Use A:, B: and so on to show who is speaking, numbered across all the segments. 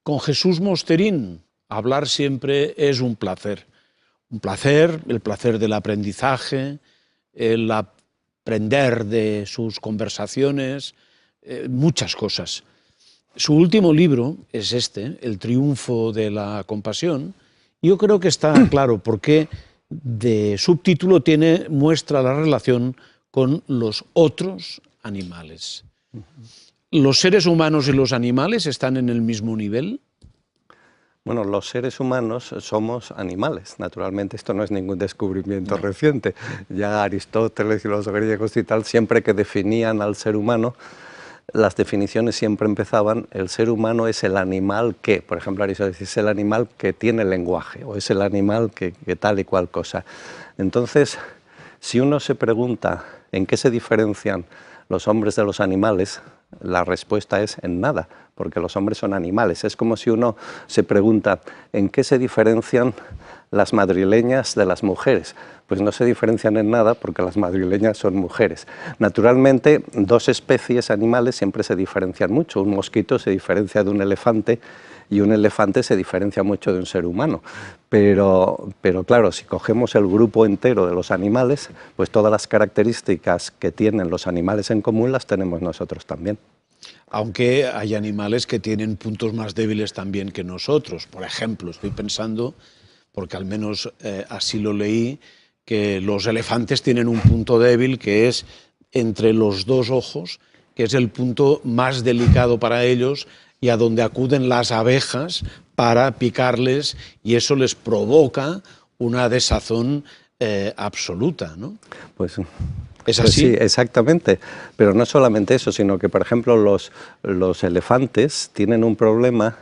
A: Con Jesús Mosterín, hablar siempre es un placer. Un placer, el placer del aprendizaje, el aprender de sus conversaciones, muchas cosas. Su último libro es este, El triunfo de la compasión. Yo creo que está claro porque de subtítulo muestra la relación con los otros animales. ¿Los seres humanos y los animales están en el mismo nivel?
B: Bueno, los seres humanos somos animales, naturalmente esto no es ningún descubrimiento reciente. Ya Aristóteles y los griegos y tal, siempre que definían al ser humano, las definiciones siempre empezaban, el ser humano es el animal que, por ejemplo Aristóteles es el animal que tiene lenguaje, o es el animal que tal y cual cosa. Entonces, si uno se pregunta en qué se diferencian los hombres de los animales, la respuesta es en nada, porque los hombres son animales. Es como si uno se pregunta en qué se diferencian las madrileñas de las mujeres. Pues no se diferencian en nada porque las madrileñas son mujeres. Naturalmente, dos especies animales siempre se diferencian mucho. Un mosquito se diferencia de un elefante y un elefante se diferencia mucho de un ser humano. Pero claro, si cogemos el grupo entero de los animales, pues todas las características que tienen los animales en común las tenemos nosotros también.
A: Aunque hay animales que tienen puntos más débiles también que nosotros. Por ejemplo, estoy pensando, porque al menos así lo leí, que los elefantes tienen un punto débil que es entre los dos ojos, que es el punto más delicado para ellos y a donde acuden las abejas para picarles, y eso les provoca una desazón absoluta, ¿no?
B: Pues
A: ¿Es así?
B: Sí, exactamente. Pero no solamente eso, sino que, por ejemplo, los elefantes tienen un problema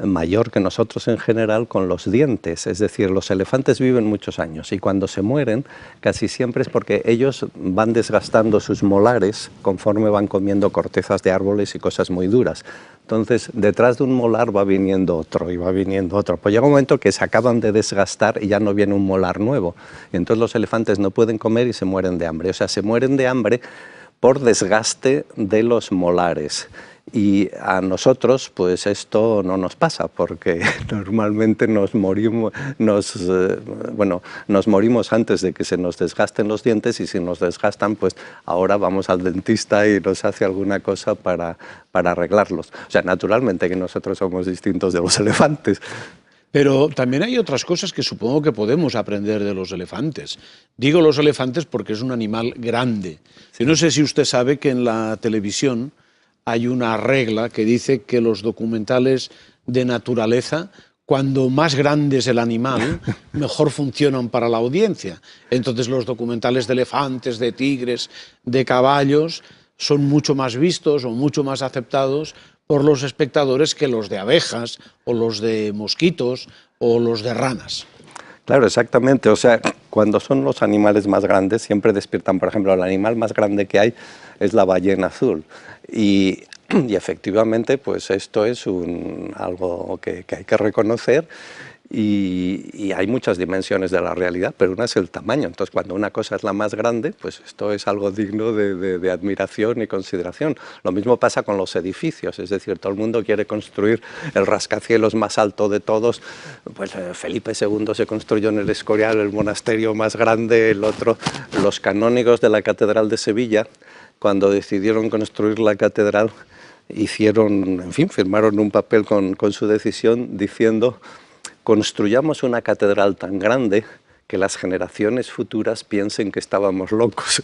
B: mayor que nosotros en general con los dientes. Es decir, los elefantes viven muchos años y cuando se mueren casi siempre es porque ellos van desgastando sus molares conforme van comiendo cortezas de árboles y cosas muy duras. Entonces, detrás de un molar va viniendo otro y va viniendo otro. Pues llega un momento que se acaban de desgastar y ya no viene un molar nuevo. Y entonces los elefantes no pueden comer y se mueren de hambre. O sea, se mueren de hambre por desgaste de los molares. Y a nosotros, pues esto no nos pasa, porque normalmente nos morimos antes de que se nos desgasten los dientes, y si nos desgastan, pues ahora vamos al dentista y nos hace alguna cosa para arreglarlos. O sea, naturalmente que nosotros somos distintos de los elefantes.
A: Pero también hay otras cosas que supongo que podemos aprender de los elefantes. Digo los elefantes porque es un animal grande. Yo no sé si usted sabe que en la televisión hay una regla que dice que los documentales de naturaleza, cuando más grande es el animal, mejor funcionan para la audiencia. Entonces los documentales de elefantes, de tigres, de caballos, son mucho más vistos o mucho más aceptados por los espectadores que los de abejas, o los de mosquitos, o los de ranas.
B: Claro, exactamente. O sea, cuando son los animales más grandes, siempre despiertan, por ejemplo, el animal más grande que hay es la ballena azul. Y efectivamente, pues esto es algo que hay que reconocer, y hay muchas dimensiones de la realidad, pero una es el tamaño. Entonces, cuando una cosa es la más grande, pues esto es algo digno de admiración y consideración. Lo mismo pasa con los edificios, es decir, todo el mundo quiere construir el rascacielos más alto de todos. Pues Felipe II se construyó en el Escorial el monasterio más grande, el otro. Los canónigos de la Catedral de Sevilla, cuando decidieron construir la catedral, firmaron un papel con su decisión diciendo: construyamos una catedral tan grande que las generaciones futuras piensen que estábamos locos.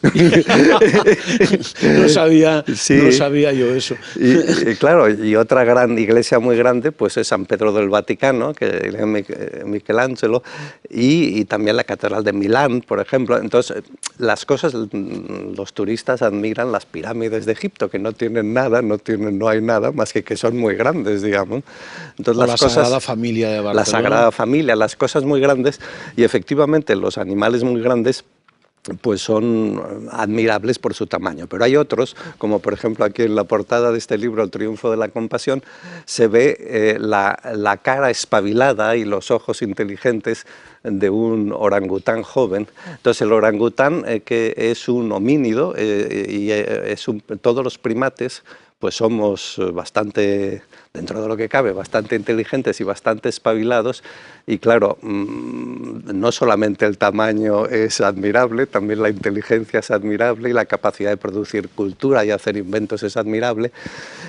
A: No sabía yo eso.
B: Y claro, y otra gran iglesia muy grande pues es San Pedro del Vaticano, que es Michelangelo, y también la Catedral de Milán, por ejemplo. Entonces, las cosas, los turistas admiran las pirámides de Egipto, que no tienen nada, no hay nada, más que son muy grandes, digamos. Entonces,
A: o la Sagrada Familia de Barcelona.
B: La Sagrada Familia, las cosas muy grandes, y efectivamente los animales muy grandes pues son admirables por su tamaño, pero hay otros, como por ejemplo aquí en la portada de este libro, El triunfo de la compasión, se ve la cara espabilada y los ojos inteligentes de un orangután joven. Entonces el orangután, que es un homínido, todos los primates pues somos bastante, dentro de lo que cabe, bastante inteligentes y bastante espabilados, y claro, no solamente el tamaño es admirable, también la inteligencia es admirable y la capacidad de producir cultura y hacer inventos es admirable,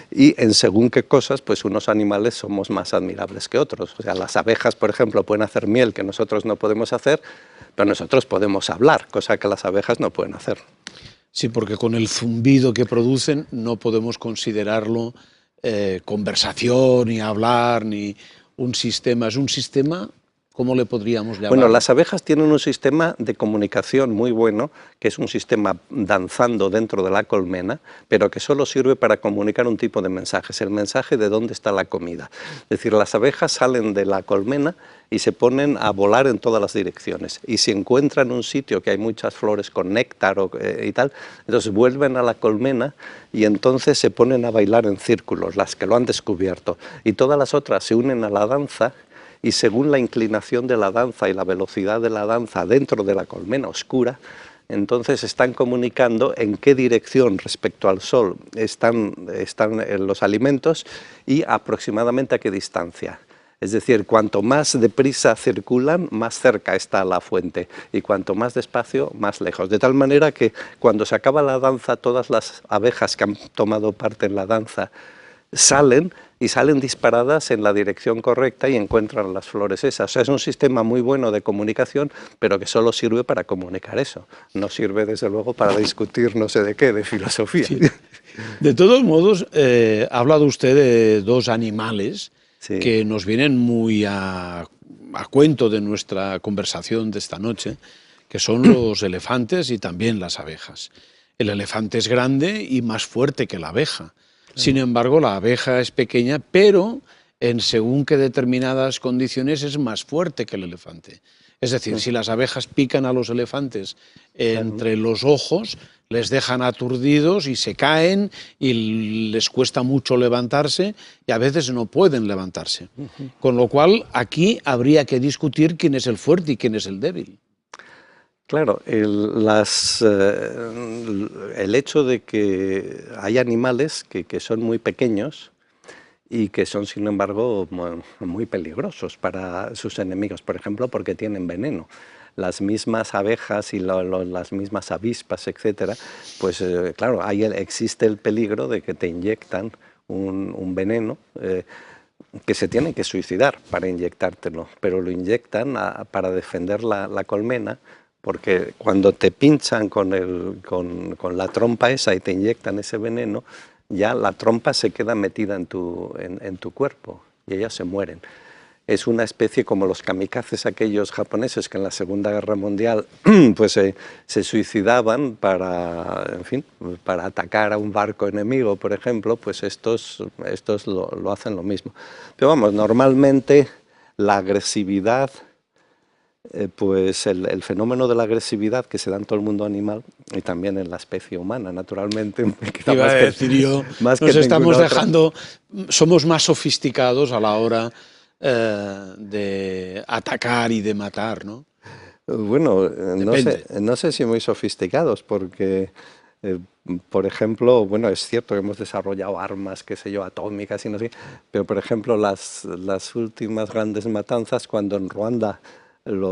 B: y en según qué cosas, pues unos animales somos más admirables que otros. O sea, las abejas, por ejemplo, pueden hacer miel que nosotros no podemos hacer, pero nosotros podemos hablar, cosa que las abejas no pueden hacer.
A: Sí, porque con el zumbido que producen no podemos considerarlo conversación, ni hablar, ni un sistema. Es un sistema, ¿cómo le podríamos llamar?
B: Bueno, las abejas tienen un sistema de comunicación muy bueno, que es un sistema danzando dentro de la colmena, pero que solo sirve para comunicar un tipo de mensajes, el mensaje de dónde está la comida. Es decir, las abejas salen de la colmena y se ponen a volar en todas las direcciones. Y si encuentran un sitio que hay muchas flores con néctar y tal, entonces vuelven a la colmena y entonces se ponen a bailar en círculos, las que lo han descubierto. Y todas las otras se unen a la danza, y según la inclinación de la danza y la velocidad de la danza dentro de la colmena oscura, entonces están comunicando en qué dirección respecto al sol están los alimentos y aproximadamente a qué distancia. Es decir, cuanto más deprisa circulan, más cerca está la fuente, y cuanto más despacio, más lejos. De tal manera que cuando se acaba la danza, todas las abejas que han tomado parte en la danza salen disparadas en la dirección correcta y encuentran las flores esas. O sea, es un sistema muy bueno de comunicación, pero que solo sirve para comunicar eso. No sirve, desde luego, para discutir no sé de qué, de filosofía.
A: Sí. De todos modos, ha hablado usted de dos animales
B: Sí.
A: que nos vienen muy a cuento de nuestra conversación de esta noche, que son los elefantes y también las abejas. El elefante es grande y más fuerte que la abeja. Sin embargo, la abeja es pequeña, pero en según qué determinadas condiciones es más fuerte que el elefante. Es decir, si las abejas pican a los elefantes entre los ojos, les dejan aturdidos y se caen y les cuesta mucho levantarse y a veces no pueden levantarse. Con lo cual, aquí habría que discutir quién es el fuerte y quién es el débil.
B: Claro, el hecho de que hay animales que son muy pequeños y que son, sin embargo, muy peligrosos para sus enemigos, por ejemplo, porque tienen veneno. Las mismas abejas y las mismas avispas, etcétera, pues claro, existe el peligro de que te inyectan un veneno que se tienen que suicidar para inyectártelo, pero lo inyectan para defender la colmena, porque cuando te pinchan con la trompa esa y te inyectan ese veneno, ya la trompa se queda metida en tu cuerpo y ellas se mueren. Es una especie como los kamikazes aquellos japoneses que en la Segunda Guerra Mundial pues, se suicidaban para atacar a un barco enemigo, por ejemplo, pues estos lo hacen lo mismo. Pero vamos, normalmente la agresividad, pues el fenómeno de la agresividad que se da en todo el mundo animal y también en la especie humana, naturalmente.
A: Iba a decir yo, nos estamos dejando, somos más sofisticados a la hora de atacar y de matar, ¿no?
B: Bueno, no sé si muy sofisticados, porque, por ejemplo, bueno, es cierto que hemos desarrollado armas, qué sé yo, atómicas y no sé, pero por ejemplo las últimas grandes matanzas, cuando en Ruanda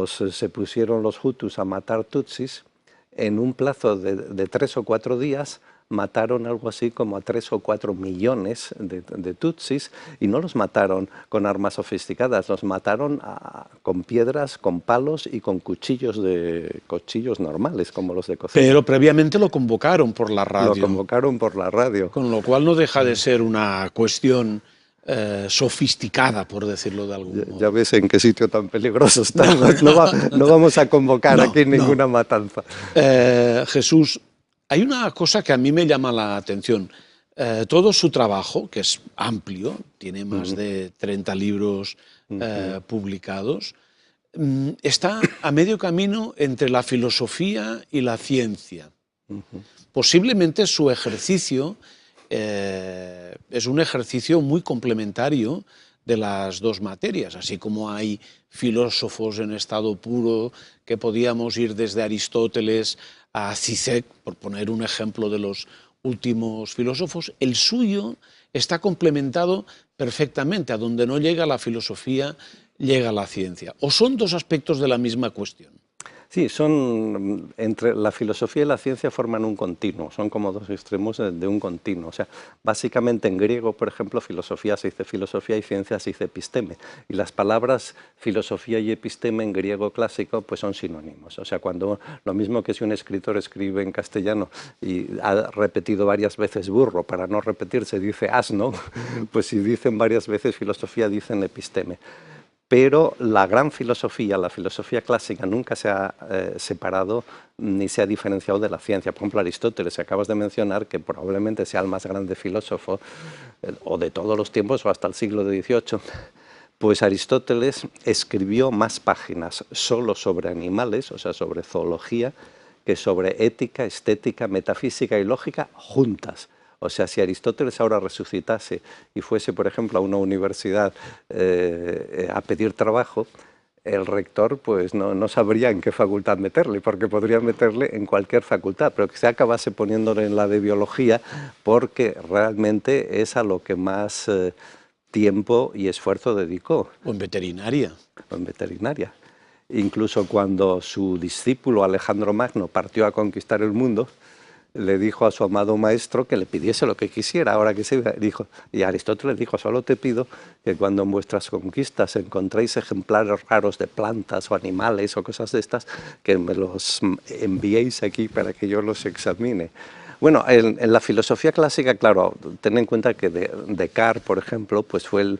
B: se pusieron los Hutus a matar tutsis, en un plazo de 3 o 4 días mataron algo así como a 3 o 4 millones de tutsis, y no los mataron con armas sofisticadas, los mataron con piedras, con palos y con cuchillos normales, como los de cocina.
A: Pero previamente lo convocaron por la radio.
B: Lo convocaron por la radio.
A: Con lo cual no deja de ser una cuestión sofisticada, por decirlo de algún modo.
B: Ya ves en qué sitio tan peligroso estamos. No vamos a convocar aquí ninguna matanza.
A: Jesús, hay una cosa que a mí me llama la atención. Todo su trabajo, que es amplio, tiene más de 30 libros publicados, está a medio camino entre la filosofía y la ciencia. Posiblemente su ejercicio es un ejercicio muy complementario de las dos materias, así como hay filósofos en estado puro que podíamos ir desde Aristóteles a Zizek, por poner un ejemplo de los últimos filósofos, el suyo está complementado perfectamente. A donde no llega la filosofía, llega la ciencia. ¿O son dos aspectos de la misma cuestión?
B: Sí, entre la filosofía y la ciencia forman un continuo, son como dos extremos de un continuo. O sea, básicamente en griego, por ejemplo, filosofía se dice filosofía y ciencia se dice episteme. Y las palabras filosofía y episteme en griego clásico pues son sinónimos. O sea, lo mismo que si un escritor escribe en castellano y ha repetido varias veces burro, para no repetirse dice asno, pues si dicen varias veces filosofía dicen episteme. Pero la gran filosofía, la filosofía clásica, nunca se ha separado ni se ha diferenciado de la ciencia. Por ejemplo, Aristóteles, que acabas de mencionar, que probablemente sea el más grande filósofo, o de todos los tiempos, o hasta el siglo XVIII, pues Aristóteles escribió más páginas solo sobre animales, o sea, sobre zoología, que sobre ética, estética, metafísica y lógica juntas. O sea, si Aristóteles ahora resucitase y fuese, por ejemplo, a una universidad a pedir trabajo, el rector pues no sabría en qué facultad meterle, porque podría meterle en cualquier facultad, pero que se acabase poniéndole en la de biología porque realmente es a lo que más tiempo y esfuerzo dedicó.
A: ¿O en veterinaria?
B: O en veterinaria. Incluso cuando su discípulo Alejandro Magno partió a conquistar el mundo, le dijo a su amado maestro que le pidiese lo que quisiera, ahora que se dijo. Y Aristóteles dijo: solo te pido que cuando en vuestras conquistas encontréis ejemplares raros de plantas o animales o cosas de estas, que me los enviéis aquí para que yo los examine. Bueno, en la filosofía clásica, claro, ten en cuenta que Descartes, por ejemplo, pues fue el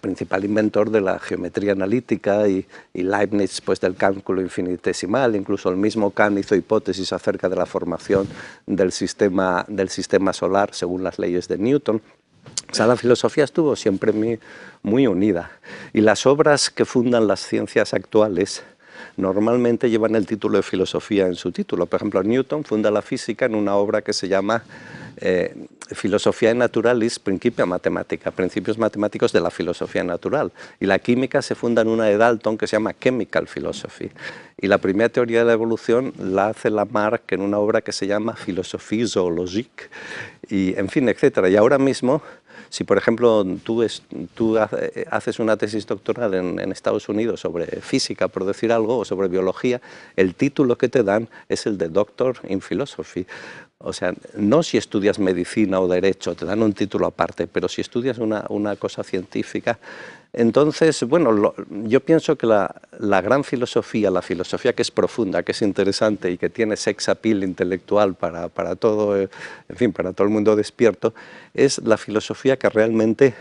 B: principal inventor de la geometría analítica y Leibniz pues del cálculo infinitesimal. Incluso el mismo Kant hizo hipótesis acerca de la formación del sistema solar según las leyes de Newton. O sea, la filosofía estuvo siempre muy unida. Y las obras que fundan las ciencias actuales normalmente llevan el título de filosofía en su título. Por ejemplo, Newton funda la física en una obra que se llama Filosofía Naturalis Principia Mathematica, Principios Matemáticos de la Filosofía Natural. Y la química se funda en una de Dalton que se llama Chemical Philosophy. Y la primera teoría de la evolución la hace Lamarck en una obra que se llama Philosophie Zoologique, y en fin, etcétera. Y ahora mismo, si por ejemplo tú haces una tesis doctoral en Estados Unidos sobre física, por decir algo, o sobre biología, el título que te dan es el de Doctor in Philosophy. O sea, no si estudias medicina o derecho, te dan un título aparte, pero si estudias una cosa científica. Entonces, bueno, yo pienso que la gran filosofía, la filosofía que es profunda, que es interesante y que tiene sex appeal intelectual para todo, en fin, para todo el mundo despierto, es la filosofía que realmente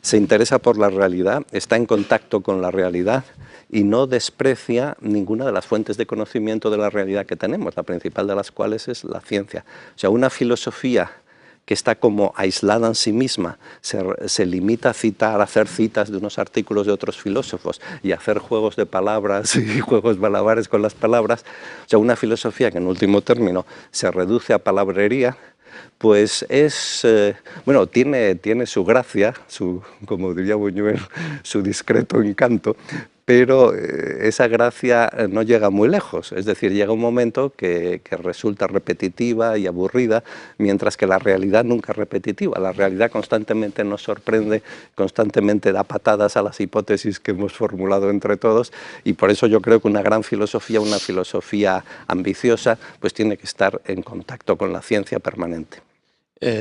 B: se interesa por la realidad, está en contacto con la realidad y no desprecia ninguna de las fuentes de conocimiento de la realidad que tenemos, la principal de las cuales es la ciencia. O sea, una filosofía que está como aislada en sí misma, se limita a citar, a hacer citas de unos artículos de otros filósofos y a hacer juegos de palabras y juegos malabares con las palabras. O sea, una filosofía que en último término se reduce a palabrería, pues bueno, tiene su gracia, como diría Buñuel, su discreto encanto, pero esa gracia no llega muy lejos, es decir, llega un momento que resulta repetitiva y aburrida, mientras que la realidad nunca es repetitiva, la realidad constantemente nos sorprende, constantemente da patadas a las hipótesis que hemos formulado entre todos, y por eso yo creo que una gran filosofía, una filosofía ambiciosa, pues tiene que estar en contacto con la ciencia permanente.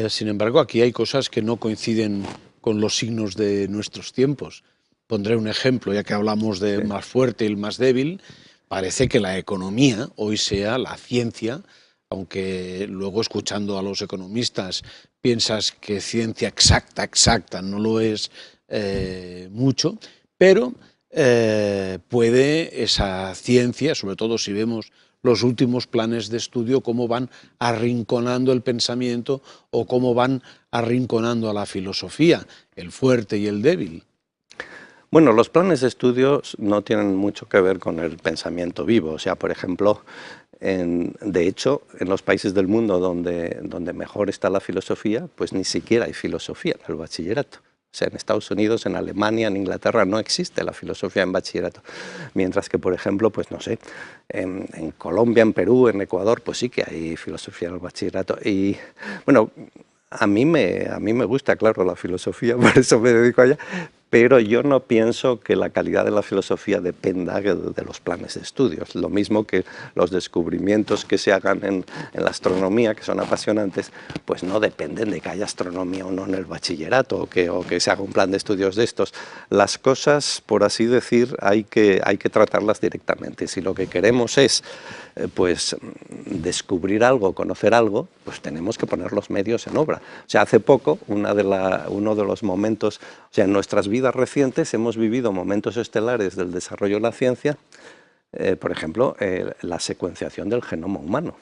A: Sin embargo, aquí hay cosas que no coinciden con los signos de nuestros tiempos. Pondré un ejemplo, ya que hablamos de más fuerte y el más débil. Parece que la economía hoy sea la ciencia, aunque luego escuchando a los economistas piensas que ciencia exacta no lo es mucho, pero puede esa ciencia, sobre todo si vemos los últimos planes de estudio, cómo van arrinconando el pensamiento o cómo van arrinconando a la filosofía, el fuerte y el débil.
B: Bueno, los planes de estudios no tienen mucho que ver con el pensamiento vivo. O sea, por ejemplo, de hecho, en los países del mundo donde mejor está la filosofía, pues ni siquiera hay filosofía en el bachillerato. O sea, en Estados Unidos, en Alemania, en Inglaterra no existe la filosofía en bachillerato. Mientras que, por ejemplo, pues no sé, en Colombia, en Perú, en Ecuador, pues sí que hay filosofía en el bachillerato. Y bueno, a mí me gusta, claro, la filosofía, por eso me dedico a ella, pero yo no pienso que la calidad de la filosofía dependa de los planes de estudios. Lo mismo que los descubrimientos que se hagan en la astronomía, que son apasionantes, pues no dependen de que haya astronomía o no en el bachillerato, o que se haga un plan de estudios de estos. Las cosas, por así decir, hay que tratarlas directamente. Si lo que queremos es pues descubrir algo, conocer algo, pues tenemos que poner los medios en obra. O sea, hace poco, uno de los momentos, o sea, en nuestras vidas recientes hemos vivido momentos estelares del desarrollo de la ciencia, por ejemplo, la secuenciación del genoma humano.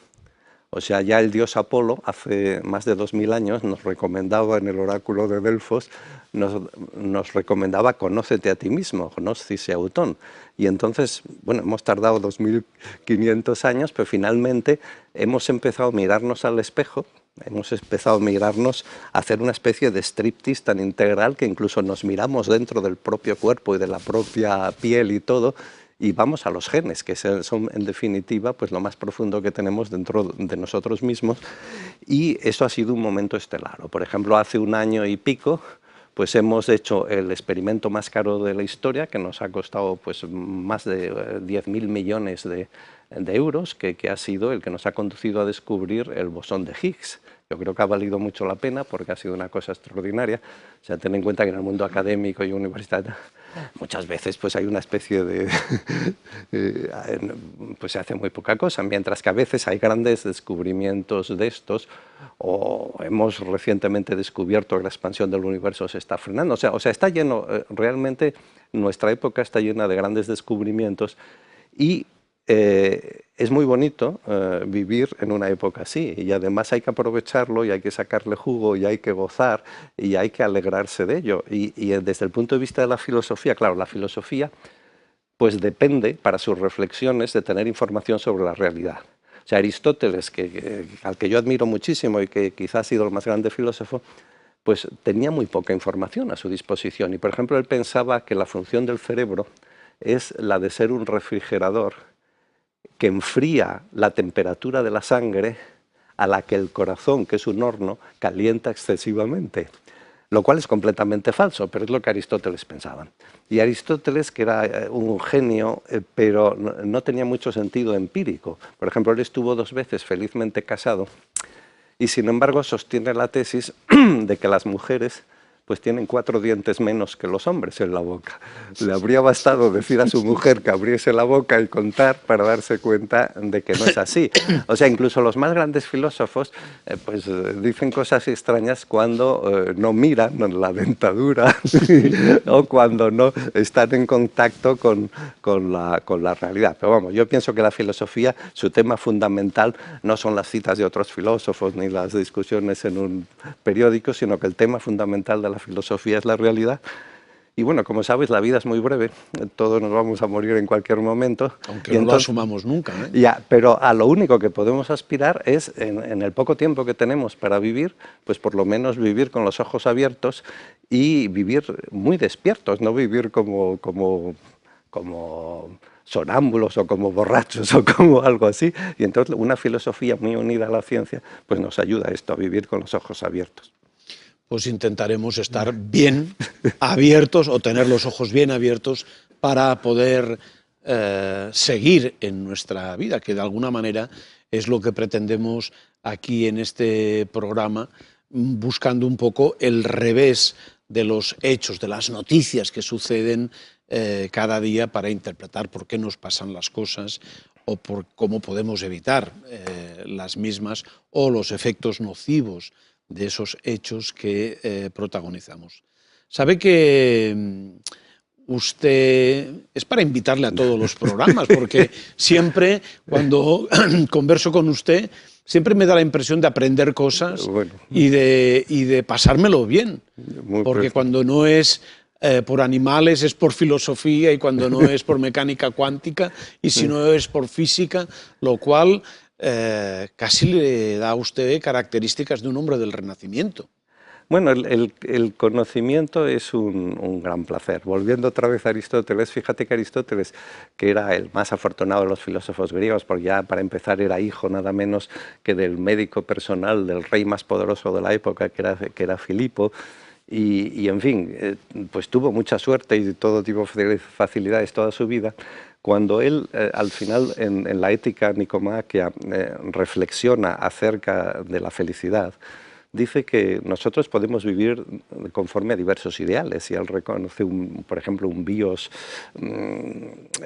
B: O sea, ya el dios Apolo, hace más de 2000 años, nos recomendaba en el oráculo de Delfos, nos recomendaba conócete a ti mismo, gnosis autón. Y entonces, bueno, hemos tardado 2500 años, pero finalmente hemos empezado a mirarnos al espejo, hemos empezado a mirarnos, a hacer una especie de striptease tan integral que incluso nos miramos dentro del propio cuerpo y de la propia piel y todo, y vamos a los genes, que son en definitiva pues lo más profundo que tenemos dentro de nosotros mismos, y eso ha sido un momento estelar. O, por ejemplo, hace un año y pico pues hemos hecho el experimento más caro de la historia, que nos ha costado pues más de 10.000 millones de euros, que ha sido el que nos ha conducido a descubrir el bosón de Higgs. Yo creo que ha valido mucho la pena porque ha sido una cosa extraordinaria. O sea, ten en cuenta que en el mundo académico y universitario muchas veces pues hay una especie de... pues se hace muy poca cosa, mientras que a veces hay grandes descubrimientos de estos, o hemos recientemente descubierto que la expansión del universo se está frenando. O sea está lleno, realmente nuestra época está llena de grandes descubrimientos y es muy bonito vivir en una época así, y además hay que aprovecharlo y hay que sacarle jugo y hay que gozar y hay que alegrarse de ello. Y desde el punto de vista de la filosofía, claro, la filosofía pues depende para sus reflexiones de tener información sobre la realidad. O sea, Aristóteles, al que yo admiro muchísimo y que quizás ha sido el más grande filósofo, pues tenía muy poca información a su disposición. Y, por ejemplo, él pensaba que la función del cerebro es la de ser un refrigerador que enfría la temperatura de la sangre a la que el corazón, que es un horno, calienta excesivamente. Lo cual es completamente falso, pero es lo que Aristóteles pensaba. Y Aristóteles, que era un genio, pero no tenía mucho sentido empírico. Por ejemplo, él estuvo 2 veces felizmente casado y, sin embargo, sostiene la tesis de que las mujeres pues tienen 4 dientes menos que los hombres en la boca. Le habría bastado decir a su mujer que abriese la boca y contar para darse cuenta de que no es así. O sea, incluso los más grandes filósofos pues dicen cosas extrañas cuando no miran la dentadura o cuando no están en contacto con la realidad. Pero vamos, yo pienso que la filosofía, su tema fundamental no son las citas de otros filósofos ni las discusiones en un periódico, sino que el tema fundamental de la filosofía es la realidad. Y bueno, como sabes, la vida es muy breve, todos nos vamos a morir en cualquier momento.
A: Aunque no lo asumamos nunca, ¿eh?
B: Ya, pero a lo único que podemos aspirar es, en el poco tiempo que tenemos para vivir, pues por lo menos vivir con los ojos abiertos y vivir muy despiertos, no vivir como sonámbulos o como borrachos o como algo así. Y entonces una filosofía muy unida a la ciencia pues nos ayuda a esto, a vivir con los ojos abiertos.
A: Pues intentaremos estar bien abiertos o tener los ojos bien abiertos para poder seguir en nuestra vida, que de alguna manera es lo que pretendemos aquí en este programa, buscando un poco el revés de los hechos, de las noticias que suceden cada día para interpretar por qué nos pasan las cosas o por cómo podemos evitar las mismas o los efectos nocivos de esos hechos que protagonizamos. Sabe que usted es para invitarle a todos los programas, porque siempre cuando converso con usted, siempre me da la impresión de aprender cosas y de pasármelo bien, porque cuando no es por animales es por filosofía y cuando no es por mecánica cuántica y si no es por física, lo cual casi le da a usted características de un hombre del Renacimiento.
B: Bueno, el conocimiento es un gran placer. Volviendo otra vez a Aristóteles, fíjate que Aristóteles, que era el más afortunado de los filósofos griegos, porque ya para empezar era hijo nada menos que del médico personal del rey más poderoso de la época, que era Filipo, y en fin, pues tuvo mucha suerte y todo tipo de facilidades toda su vida. Cuando él, al final, en la Ética Nicomaquia, reflexiona acerca de la felicidad, dice que nosotros podemos vivir conforme a diversos ideales, y él reconoce, por ejemplo, un bios,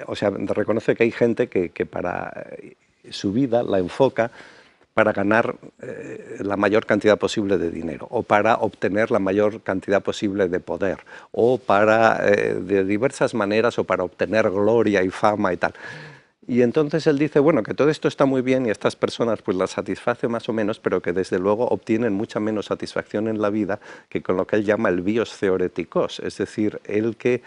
B: o sea, reconoce que hay gente que para su vida la enfoca para ganar la mayor cantidad posible de dinero, o para obtener la mayor cantidad posible de poder, o para, de diversas maneras, o para obtener gloria y fama y tal. Y entonces él dice, bueno, que todo esto está muy bien y estas personas pues las satisface más o menos, pero que desde luego obtienen mucha menos satisfacción en la vida que con lo que él llama el bios theoretikos, es decir, el que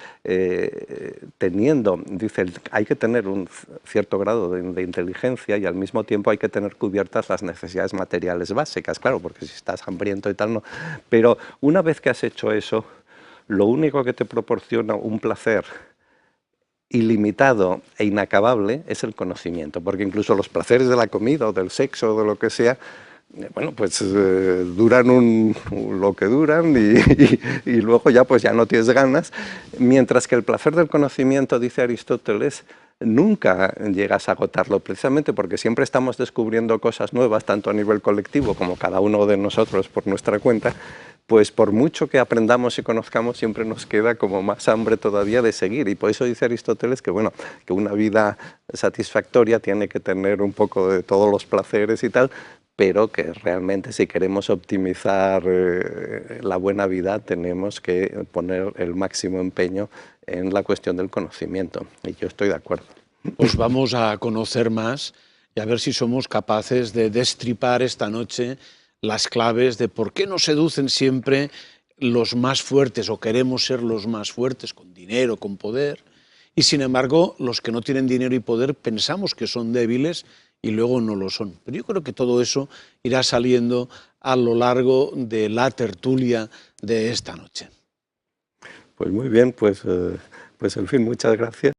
B: teniendo, dice, hay que tener un cierto grado de inteligencia y al mismo tiempo hay que tener cubiertas las necesidades materiales básicas, claro, porque si estás hambriento y tal, no. Pero una vez que has hecho eso, lo único que te proporciona un placer ilimitado e inacabable es el conocimiento, porque incluso los placeres de la comida o del sexo o de lo que sea, bueno, pues duran lo que duran y luego ya pues ya no tienes ganas, mientras que el placer del conocimiento, dice Aristóteles, nunca llegas a agotarlo, precisamente porque siempre estamos descubriendo cosas nuevas, tanto a nivel colectivo como cada uno de nosotros por nuestra cuenta, pues por mucho que aprendamos y conozcamos, siempre nos queda como más hambre todavía de seguir. Y por eso dice Aristóteles que, bueno, que una vida satisfactoria tiene que tener un poco de todos los placeres y tal, pero que realmente si queremos optimizar la buena vida tenemos que poner el máximo empeño en la cuestión del conocimiento. Y yo estoy de acuerdo.
A: Pues vamos a conocer más y a ver si somos capaces de destripar esta noche las claves de por qué nos seducen siempre los más fuertes o queremos ser los más fuertes con dinero, con poder, y sin embargo los que no tienen dinero y poder pensamos que son débiles y luego no lo son. Pero yo creo que todo eso irá saliendo a lo largo de la tertulia de esta noche.
B: Pues muy bien, pues en fin, muchas gracias.